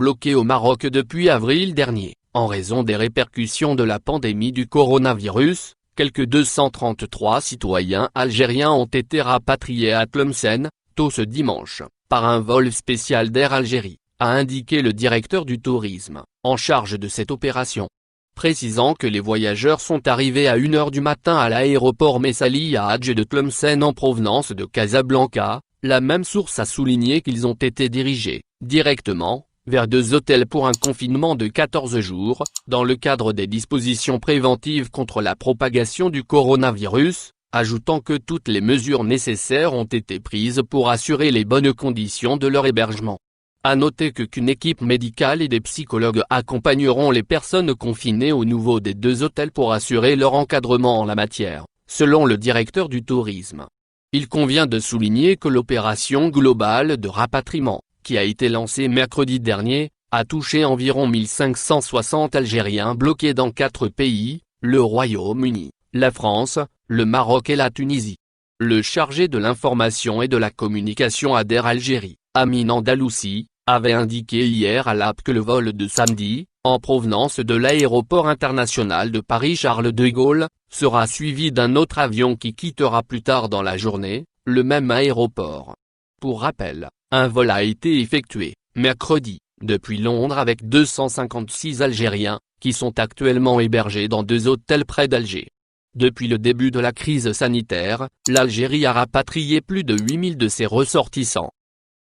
bloqués au Maroc depuis avril dernier, en raison des répercussions de la pandémie du coronavirus. Quelques 233 citoyens algériens ont été rapatriés à Tlemcen, tôt ce dimanche, par un vol spécial d'Air Algérie, a indiqué le directeur du tourisme, en charge de cette opération. Précisant que les voyageurs sont arrivés à 1 h du matin à l'aéroport Messali Hadj de Tlemcen en provenance de Casablanca, la même source a souligné qu'ils ont été dirigés, directement, vers 2 hôtels pour un confinement de 14 jours, dans le cadre des dispositions préventives contre la propagation du coronavirus, ajoutant que toutes les mesures nécessaires ont été prises pour assurer les bonnes conditions de leur hébergement. À noter qu'une équipe médicale et des psychologues accompagneront les personnes confinées au niveau des 2 hôtels pour assurer leur encadrement en la matière, selon le directeur du tourisme. Il convient de souligner que l'opération globale de rapatriement, qui a été lancée mercredi dernier, a touché environ 1560 Algériens bloqués dans 4 pays, le Royaume-Uni, la France, le Maroc et la Tunisie. Le chargé de l'information et de la communication à d'Air Algérie, Amin Andalousi, avait indiqué hier à l'AP que le vol de samedi, en provenance de l'aéroport international de Paris-Charles de Gaulle, sera suivi d'un autre avion qui quittera plus tard dans la journée, le même aéroport. Pour rappel, un vol a été effectué, mercredi, depuis Londres avec 256 Algériens, qui sont actuellement hébergés dans 2 hôtels près d'Alger. Depuis le début de la crise sanitaire, l'Algérie a rapatrié plus de 8000 de ses ressortissants.